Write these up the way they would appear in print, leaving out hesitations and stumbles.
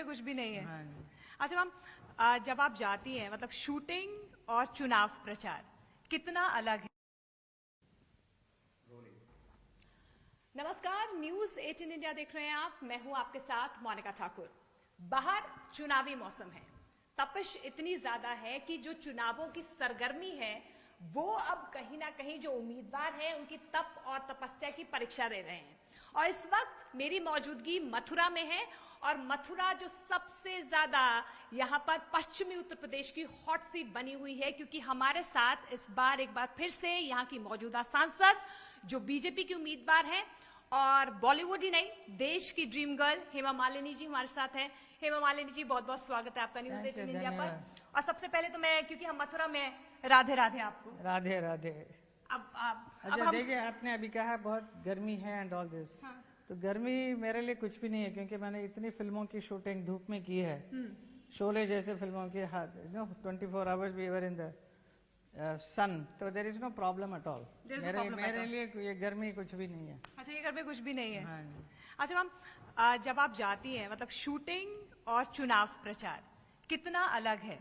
कुछ भी नहीं है। हाँ जी। अच्छा मैम, जब आप जाती हैं मतलब शूटिंग और चुनाव प्रचार कितना अलग है? नमस्कार, न्यूज 18 इंडिया देख रहे हैं आप। मैं हूं आपके साथ मोनिका ठाकुर। बाहर चुनावी मौसम है, तपिश इतनी ज्यादा है कि जो चुनावों की सरगर्मी है वो अब कहीं ना कहीं जो उम्मीदवार हैं उनकी तप और तपस्या की परीक्षा ले रहे हैं। और इस वक्त मेरी मौजूदगी मथुरा में है और मथुरा जो सबसे ज्यादा यहाँ पर पश्चिमी उत्तर प्रदेश की हॉट सीट बनी हुई है, क्योंकि हमारे साथ इस बार एक बार फिर से यहाँ की मौजूदा सांसद जो बीजेपी की उम्मीदवार हैं और बॉलीवुड ही नहीं देश की ड्रीम गर्ल हेमा मालिनी जी हमारे साथ हैं। हेमा मालिनी जी, बहुत बहुत स्वागत है आपका न्यूज 18 इंडिया पर। और सबसे पहले तो मैं, क्योंकि हम मथुरा में, राधे राधे आपको। राधे राधे। अब देखिए, आपने अभी कहा बहुत गर्मी है एंड ऑल दिस। हाँ। तो गर्मी मेरे लिए कुछ भी नहीं है, क्योंकि मैंने इतनी फिल्मों की शूटिंग धूप में की है। शोले जैसे फिल्मों की 24 hours we were in the sun, तो there is no problem at all. मेरे लिए ये गर्मी कुछ भी नहीं है। अच्छा, ये घर में कुछ भी नहीं है। हाँ। अच्छा मैम, जब आप जाती हैं मतलब शूटिंग और चुनाव प्रचार कितना अलग है?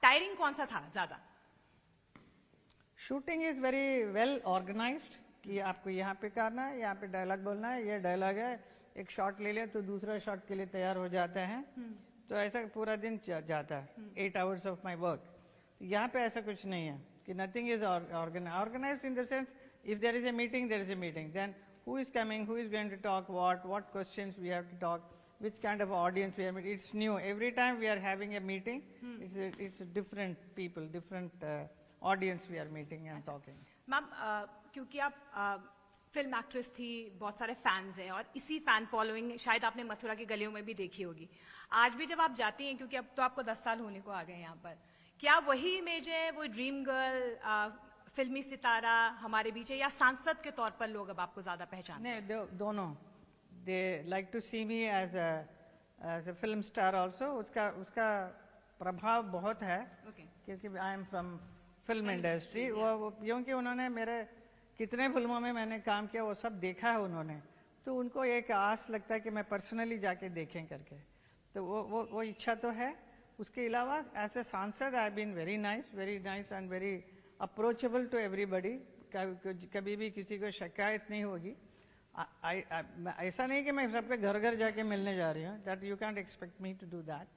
टायरिंग कौन सा था ज्यादा? Shooting is very well organised कि आपको यहाँ पे करना है, यहाँ पे डायलॉग बोलना है, ये डायलॉग है, एक शॉट ले लिया तो दूसरा शॉट के लिए तैयार हो जाते हैं। तो ऐसा पूरा दिन जाता है, 8 आवर्स ऑफ माई वर्क। यहाँ पे ऐसा कुछ नहीं है कि nothing is organised in the sense if there is a meeting, there is a meeting, then who is coming, who is going to talk what questions we have to talk, which kind of audience we have. It's new every time we are having a meeting. It's a different people, different audience we are meeting and talking. Ma'am, क्योंकि आप film actress थी, बहुत सारे fans हैं और इसी fan following शायद आपने मथुरा की गलियों में भी देखी होगी। आज भी जब आप जाती हैं, क्योंकि अब तो आपको 10 साल होने को आ गए यहाँ पर, क्या वही इमेज है, वो ड्रीम गर्ल फिल्मी सितारा हमारे बीच है, या सांसद के तौर पर लोग अब आपको ज्यादा पहचानते हैं? नहीं, दोनों। They like to see me as a film star also. उसका प्रभाव बहुत है। क्योंकि I am from film industry. वो क्योंकि उन्होंने मेरे कितने फिल्मों में मैंने काम किया वो सब देखा है उन्होंने, तो उनको एक आस लगता है कि मैं पर्सनली जाके देखें करके, तो वो इच्छा तो है। उसके अलावा एज ए सांसद I been very nice and very approachable to everybody. कभी भी किसी को शिकायत नहीं होगी। ऐसा नहीं कि मैं सबके घर घर जाके मिलने जा रही हूँ, that you can't expect me to do that,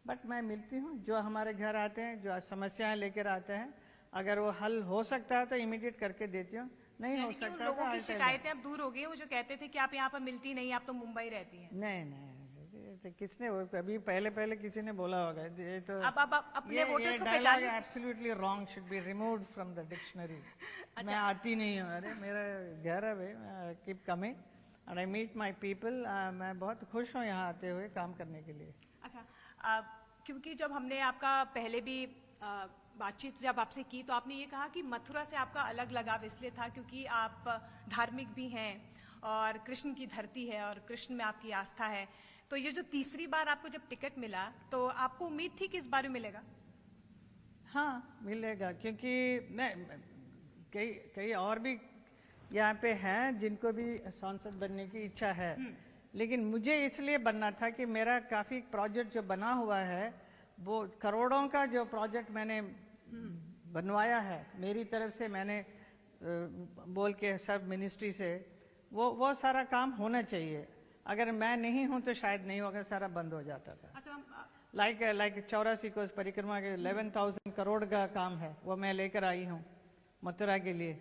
but मैं मिलती हूँ। जो हमारे घर आते हैं, जो समस्याएं लेकर आते हैं, अगर वो हल हो सकता है तो इमीडिएट करके देती हूँ, नहीं हो सकता लोगों की शिकायतें अब दूर हो गई। वो जो कहते थे कि आप यहाँ पर मिलती नहीं, आप तो मुंबई रहती हैं। नहीं, किसने कभी पहले किसी ने बोला होगा ये तो अब अपने वोटर्स को पहचान। Absolutely wrong, should be removed from the dictionary. मैं आती नहीं हूँ, अरे मेरा घर है भाई, मैं keep coming and I meet my people. मैं बहुत खुश हूँ यहाँ आते हुए काम करने के लिए। अच्छा, क्योंकि जब हमने आपका पहले भी बातचीत जब आपसे की तो आपने ये कहा कि मथुरा से आपका अलग लगाव इसलिए था क्योंकि आप धार्मिक भी हैं और कृष्ण की धरती है और कृष्ण में आपकी आस्था है। तो ये जो तीसरी बार आपको जब टिकट मिला तो आपको उम्मीद थी कि इस बार मिलेगा? हाँ, मिलेगा, क्योंकि कई और भी यहाँ पे हैं जिनको भी सांसद बनने की इच्छा है, लेकिन मुझे इसलिए बनना था कि मेरा काफी प्रोजेक्ट जो बना हुआ है, वो करोड़ों का जो प्रोजेक्ट मैंने बनवाया है मेरी तरफ से, मैंने बोल के सब मिनिस्ट्री से, वो सारा काम होना चाहिए। अगर मैं नहीं हूं तो शायद नहीं होगा, सारा बंद हो जाता था। अच्छा, लाइक 84 कोस परिक्रमा के 11,000 करोड़ का काम है, वो मैं लेकर आई हूँ मथुरा के लिए।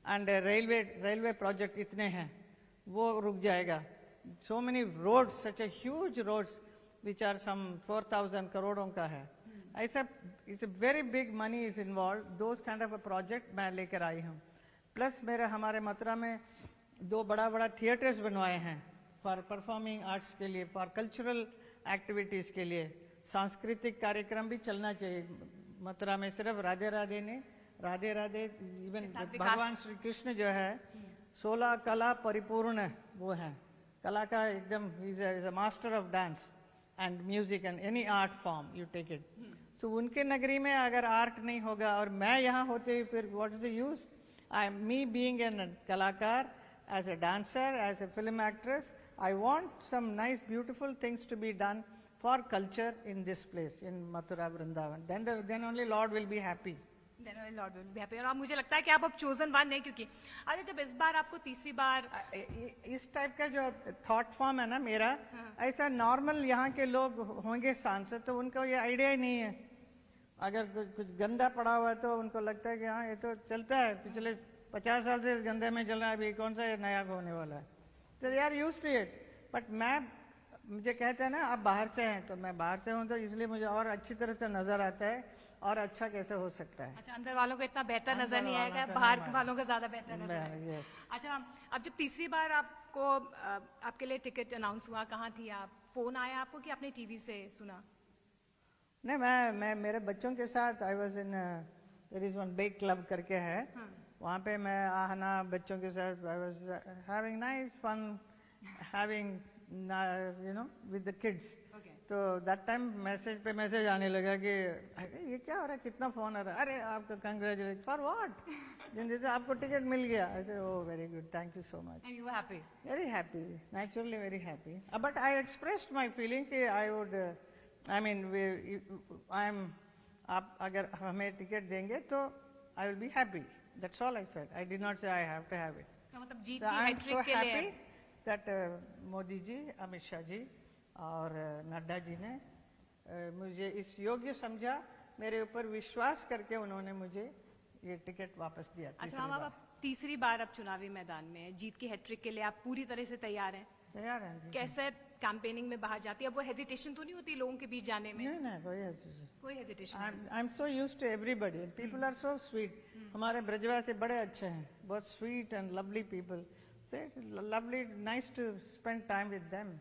एंड रेलवे प्रोजेक्ट इतने हैं, वो रुक जाएगा। So many roads, such a huge roads which are some 4,000 करोड़ों का है। ऐसा it's a very big money is involve, those kind of a project मैं लेकर आई हूँ। प्लस हमारे मथुरा में 2 बड़ा थिएटर्स बनवाए हैं फॉर परफॉर्मिंग आर्ट्स के लिए, फॉर कल्चरल एक्टिविटीज के लिए। सांस्कृतिक कार्यक्रम भी चलना चाहिए मथुरा में। सिर्फ राधे राधे ने, राधे राधे, इवन भगवान श्री कृष्ण जो है 16 कला परिपूर्ण वो है, कला का एकदम, is a master of dance and music and any art form you take it. So उनके नगरी में अगर आर्ट नहीं होगा और मैं यहाँ होते फिर what is the use? Me being an कलाकार, as a dancer, as a film actress, I want some nice beautiful things to be done for culture in this place, in Mathura, Vrindavan. Then only Lord will be happy. Lord will be happy. और आप मुझे लगता है कि आप अब chosen one है, क्योंकि अच्छा जब इस बार आपको तीसरी बार इस टाइप का जो थॉट फॉर्म है ना मेरा, ऐसा नॉर्मल यहाँ के लोग होंगे सांसद तो उनको ये आइडिया ही नहीं है। अगर कुछ गंदा पड़ा हुआ है तो उनको लगता है कि हाँ ये तो चलता है, पिछले 50 साल से इस गंदे में चल रहा है, अभी कौन सा ये नया होने वाला है। तो they are used to it. But मुझे कहते हैं ना आप बाहर से हैं, तो मैं बाहर से हूँ तो इसलिए मुझे और अच्छी तरह से नजर आता है और अच्छा कैसे हो सकता है। अच्छा, अंदर वालों को इतना बेहतर नजर नहीं आएगा, बाहर वालों को ज्यादा बेहतर नजर आएगा। अच्छा, अब जब तीसरी बार आपको आपके लिए टिकट अनाउंस हुआ, कहाँ थी आप? फोन आया आपको कि आपने टीवी से सुना? नहीं, मैं मेरे बच्चों के साथ I was in there is one big club करके है, वहाँ पे मैं आना बच्चों के साथ I was having nice fun having you know with the kids. तो दैट टाइम मैसेज पे मैसेज आने लगा कि अरे ये क्या हो रहा है, कितना फोन आ रहा है, अरे आपको कंग्रेचुलेट फॉर व्हाट, जैसे आपको टिकट मिल गया। ऐसे oh very good, thank you so much. And you were happy? Very happy, naturally very happy. But I expressed my feeling कि I would I mean I am, आप अगर हमें ticket देंगे तो I will be happy, that's all I said. I did not say I have to have it. मतलब जीत की hattrick के लिए दैट मोदी जी, अमित शाह जी और नड्डा जी ने मुझे इस योग्य समझा, मेरे ऊपर विश्वास करके उन्होंने मुझे ये टिकट वापस दिया। अच्छा, हम अब तीसरी बार अब चुनावी मैदान में हैं, जीत की हैट्रिक के लिए आप पूरी तरह से तैयार हैं? तैयार हैं जी। कैसे कैंपेनिंग में बाहर जाती है, अब वो हेजिटेशन तो नहीं होती लोगों के बीच जाने में? नहीं, कोई hesitation. I am so used to everybody, people are so sweet. हमारे ब्रजवासी बड़े अच्छे हैं, बहुत sweet and lovely people, so it's lovely, nice to spend time with them.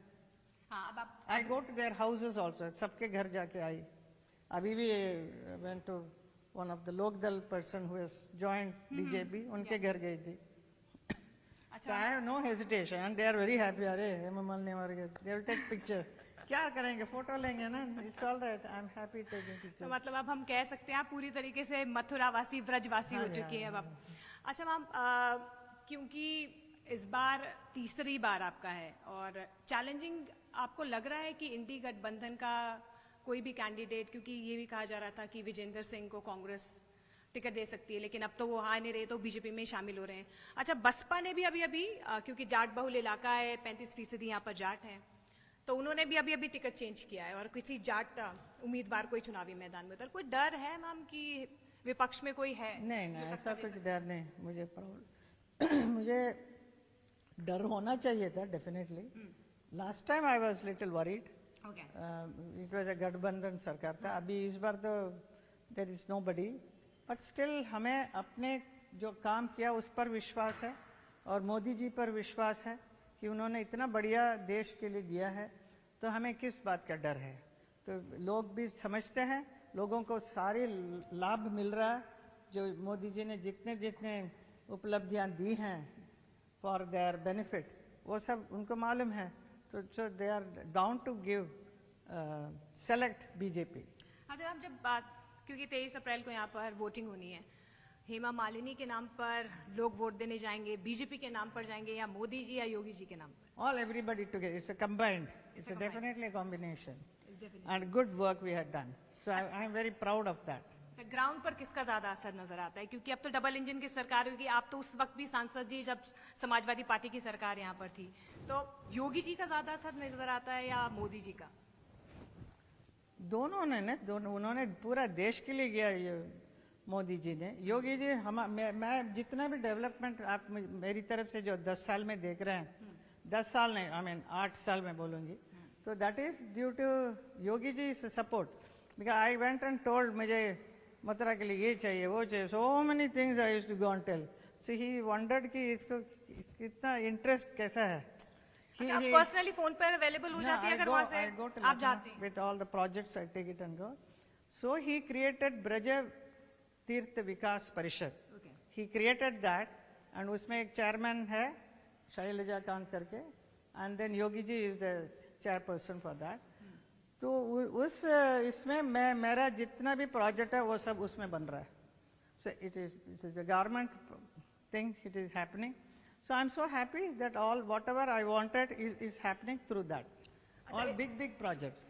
अब आप I go to their houses also, सबके घर जाके आई। अभी भी went to one of the Lokdal person who has joined BJP, उनके घर गई थी। So I have no hesitation and they are very happy। अरे हेममाल ने मर गए, they will take picture। क्या करेंगे, फोटो लेंगे ना, it's all right, I am happy taking picture। तो मतलब अब हम कह सकते हैं आप पूरी तरीके से मथुरावासी, ब्रजवासी हो चुकी हैं अब आप। अच्छा मैम, क्योंकि इस बार तीसरी बार आपका है और चैलेंजिंग आपको लग रहा है कि इंडी गठबंधन का कोई भी कैंडिडेट, क्योंकि ये भी कहा जा रहा था कि विजेंद्र सिंह को कांग्रेस टिकट दे सकती है, लेकिन अब तो वो आ नहीं रहे, तो बीजेपी में शामिल हो रहे हैं। अच्छा, बसपा ने भी अभी क्योंकि जाट बहुल इलाका है, 35% यहाँ पर जाट है, तो उन्होंने भी अभी टिकट चेंज किया है और किसी जाट उम्मीदवार कोई चुनावी मैदान में उतर। कोई डर है मैम कि विपक्ष में कोई है? नहीं, ऐसा कुछ डर नहीं मुझे। मुझे डर होना चाहिए था definitely. Last time I was little worried, it was a गठबंधन सरकार था। अभी इस बार तो there is nobody, but still हमें अपने जो काम किया उस पर विश्वास है और मोदी जी पर विश्वास है कि उन्होंने इतना बढ़िया देश के लिए दिया है, तो हमें किस बात का डर है। तो लोग भी समझते हैं, लोगों को सारे लाभ मिल रहा है, जो मोदी जी ने जितने जितने उपलब्धियां दी हैं फॉर देयर बेनिफिट, वो सब उनको मालूम है। So they are bound to give select BJP। अच्छा, हम जब बात, क्योंकि 23 अप्रैल को यहाँ पर वोटिंग होनी है, हेमा मालिनी के नाम पर लोग वोट देने जाएंगे, बीजेपी के नाम पर जाएंगे, या मोदी जी या योगी जी के नाम पर? All everybody together, it's a combined, it's a definitely a combination and good work we had done, so I am very proud of that। Ground पर किसका ज्यादा असर नजर आता है, क्योंकि अब तो डबल इंजन की सरकार होगी, आप तो उस वक्त भी सांसद जी जब समाजवादी पार्टी की सरकार यहाँ पर थी, तो योगी जी का ज्यादा असर नजर आता है या मोदी जी का? दोनों ने दोनों, उन्होंने पूरा देश के लिए किया ये मोदी जी ने। योगी जी मैं जितना भी डेवलपमेंट आप मेरी तरफ से जो 10 साल में देख रहे हैं, 10 साल नहीं, आई मीन 8 साल में बोलूंगी, तो that is due to Yogi ji support. Because I went and told मुझे मथुरा के लिए ये चाहिए, वो चाहिए, so many things I used to go and tell. So he wondered कि इसको कितना इंटरेस्ट कैसा है। आप पर्सनली फोन पर अवेलेबल हो जाती है अगर वहां से आप जाते हैं? With all the projects I take it and go. So he created Braja Tirth Vikas Parishad। He created that and उसमें एक chairman है शैलजा कांत करके, and then Yogi ji is the chairperson for that। तो उस इसमें मेरा जितना भी प्रोजेक्ट है वो सब उसमें बन रहा है। So it is a government thing, it is happening। So I'm so happy that all whatever I wanted is happening through that। All big projects।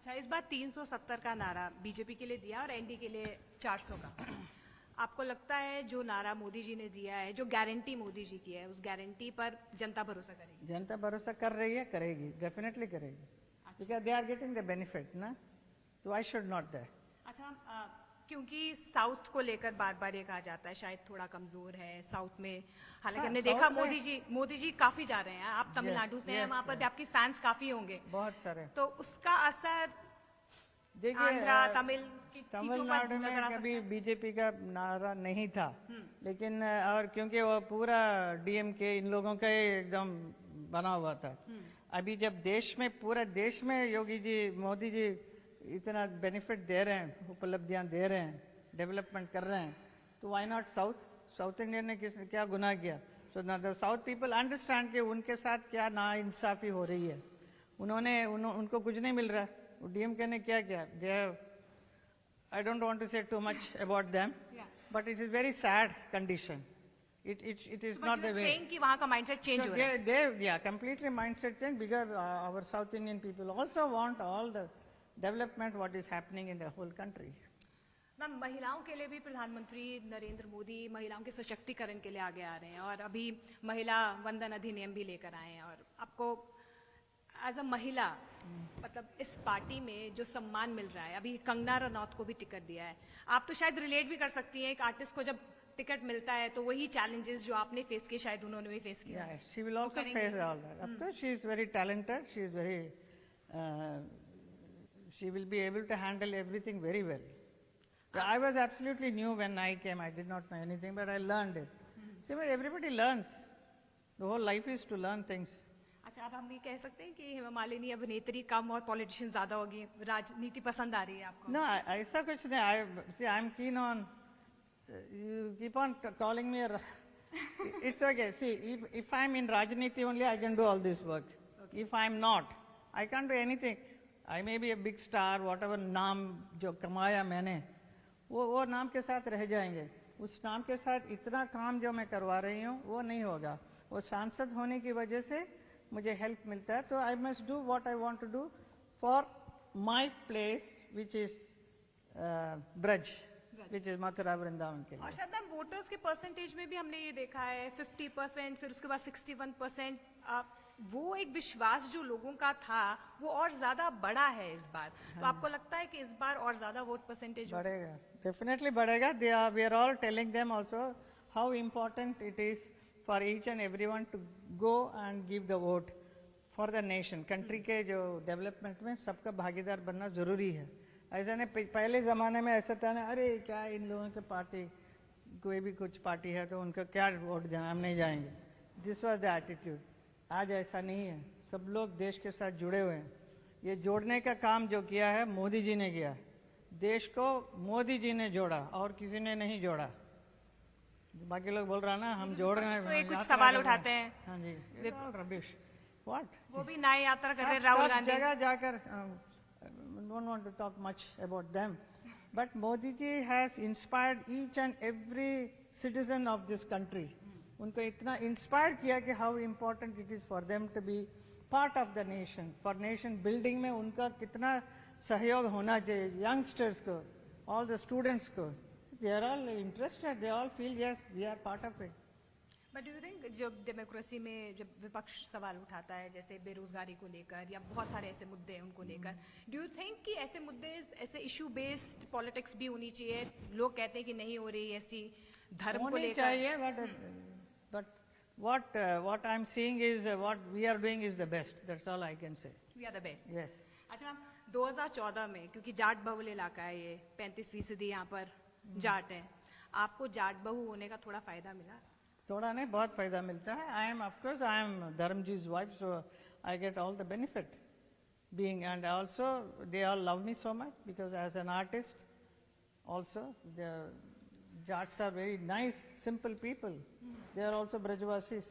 अच्छा, इस बार 370 का नारा बीजेपी के लिए दिया और एनडी के लिए 400 का। आपको लगता है जो नारा मोदी जी ने दिया है, जो गारंटी मोदी जी की है, उस गारंटी पर जनता भरोसा करेगी? जनता भरोसा कर रही है, करेगी, डेफिनेटली करेगी, because they are getting the benefit ना, तो आई शुड नॉट दैट। अच्छा मैम, क्योंकि साउथ को लेकर बार बार ये कहा जाता है शायद थोड़ा कमजोर है साउथ में, हालांकि हाँ, हमने देखा साउथ मोदी जी काफी जा रहे हैं, आप तमिलनाडु से हैं, वहां पर भी आपके फैंस काफी होंगे, बहुत सारे। तो उसका असर देखिए, आंध्रा तमिल की सीटों पर तमिलनाडु नजर में आ कभी सकता है? बीजेपी का नारा नहीं था, लेकिन और क्योंकि वो पूरा डीएमके इन लोगों का ही एकदम बना हुआ था। अभी जब देश में, पूरा देश में योगी जी, मोदी जी इतना बेनिफिट दे रहे हैं, उपलब्धियां दे रहे हैं, डेवलपमेंट कर रहे हैं, तो why not south? South Indian ने क्या गुनाह किया? सो ना द साउथ पीपल अंडरस्टैंड कि उनके साथ क्या नाइंसाफी हो रही है। उनको कुछ नहीं मिल रहा है। डीएमके ने क्या किया? They have, I don't want to say too much about them, but it is very sad condition. It is not the way. saying कि वहाँ का माइंडसेट चेंज हो रहा है। Yeah, completely mindset change, because our South Indian people also want all the development what is happening in the whole country. Ma'am, महिलाओं के लिए भी प्रधानमंत्री नरेंद्र मोदी महिलाओं के सशक्तिकरण के लिए आगे आ रहे हैं और अभी महिला वंदन अधिनियम भी लेकर आए हैं, और आपको एज अ महिला मतलब इस पार्टी में जो सम्मान मिल रहा है, अभी कंगना रनौत को भी टिकट दिया है, आप तो शायद रिलेट भी कर सकती हैं, एक आर्टिस्ट को जब टिकट मिलता है तो वही चैलेंजेस जो आपने फेस किए शायद उन्होंने भी फेस किया। Yeah, she will also face all that. Of course, she is very talented. She is very, she will be able to handle everything very well. I was absolutely new when I came. I did not know anything, but I learned it. See, everybody learns. The whole life is to learn things. अच्छा, अब हम ये कह सकते हैं कि हेमा मालिनी अभिनेत्री कम और पॉलिटिशियन ज्यादा होगी, राजनीति पसंद आ रही है आपको? No, ऐसा कुछ नहीं. I'm keen on. You keep on calling me. It's okay. See, if I'm in Rajniti only, I can do all this work. Okay. If I'm not, I can't do anything. I may be a big star, whatever नाम जो कमाया मैंने, वो नाम के साथ रह जाएंगे. उस नाम के साथ इतना काम जो मैं करवा रही हूँ वो नहीं होगा. वो सांसद होने की वजह से मुझे हेल्प मिलता है, तो I must do what I want to do for my place, which is Braj, which is Mathura Vrindavan के लिए. और शायद मैम वोटर्स के परसेंटेज में भी हमने ये देखा है 50%, फिर उसके बाद 61%, वो एक विश्वास जो लोगों का था वो और ज्यादा बढ़ा है इस बार, तो आपको लगता है कि इस बार और ज्यादा वोट परसेंटेज बढ़ेगा? डेफिनेटली बढ़ेगा. We are all telling them also how important it is for each and everyone to go and give the vote for the nation. Country के जो डेवलपमेंट में सबका भागीदार बनना जरूरी है. ऐसा नहीं, पहले ज़माने में ऐसा था ना, अरे क्या इन लोगों के पार्टी, कोई भी कुछ पार्टी है तो उनका क्या वोट देना, हम नहीं जाएंगे. This was the attitude. आज ऐसा नहीं है, सब लोग देश के साथ जुड़े हुए हैं. ये जोड़ने का काम जो किया है मोदी जी ने किया. देश को मोदी जी ने जोड़ा और किसी ने नहीं जोड़ा. बाकी लोग बोल रहा ना हम जोड़ रहे हैं, कुछ सवाल उठाते हैं. हाँ जी, रबिश. व्हाट? वो भी नई यात्रा कर रहे हैं राहुल गांधी. जगह जाकर don't want to talk much about them, but Modi ji has inspired each and every citizen of this country. उनको इतना inspire किया कि how important it is for them to be part of the nation. For nation building में उनका कितना सहयोग होना चाहिए. Youngsters को, all the students को, they are all interested. They all feel yes, we are part of it. But do you think जब democracy में जब विपक्ष सवाल उठाता है जैसे बेरोजगारी को लेकर या बहुत सारे ऐसे मुद्दे हैं उनको लेकर, डू यू थिंक कि ऐसे मुद्दे, ऐसे इशू बेस्ड पॉलिटिक्स भी होनी चाहिए? लोग कहते हैं कि नहीं हो रही ऐसी, धर्म को लेकर चाहिए, but what I'm seeing is what we are doing is the best. That's all I can say. We are the best. Yes. अच्छा मैम, 2014 में क्योंकि जाट बहुल इलाका है ये, 35% यहाँ पर जाट है, आपको जाट बहु होने का थोड़ा फायदा मिला? थोड़ा नहीं, बहुत फायदा मिलता है. I am Dharamji's wife, so I get all the benefit being, and also they all love me so much because as an artist also, the Jats are very nice, simple people. They are also Brajvasis.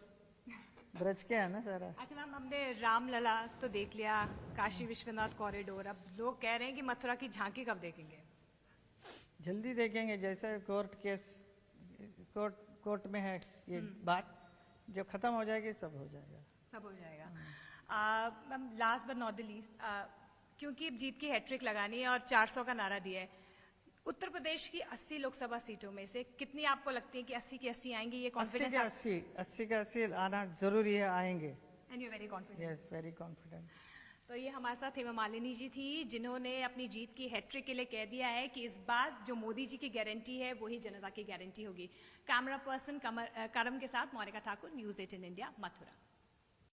Braj के है ना सारा. अच्छा ma'am, हमने रामलला तो देख लिया, Kashi Vishwanath corridor, अब लोग कह रहे हैं कि मथुरा की झांकी कब देखेंगे? जल्दी देखेंगे. जैसे कोर्ट में है ये बात, जब खत्म हो जाएगी सब हो जाएगा. सब हो जाएगा. Ma'am last but not the least, क्योंकि अब जीत की हैट्रिक लगानी है और 400 का नारा दिया है। उत्तर प्रदेश की 80 लोकसभा सीटों में से कितनी आपको लगती है कि 80 की 80 आएंगी? ये 80 कॉन्फिडेंस के 80 आना जरूरी है, आएंगे। And you very confident? Yes, very confident. तो ये हमारे साथ हेमा मालिनी जी थी, जिन्होंने अपनी जीत की हैट्रिक के लिए कह दिया है कि इस बार जो मोदी जी की गारंटी है वही जनता की गारंटी होगी। कैमरा पर्सन करम के साथ मोनिका ठाकुर, न्यूज़ 18 इंडिया, मथुरा।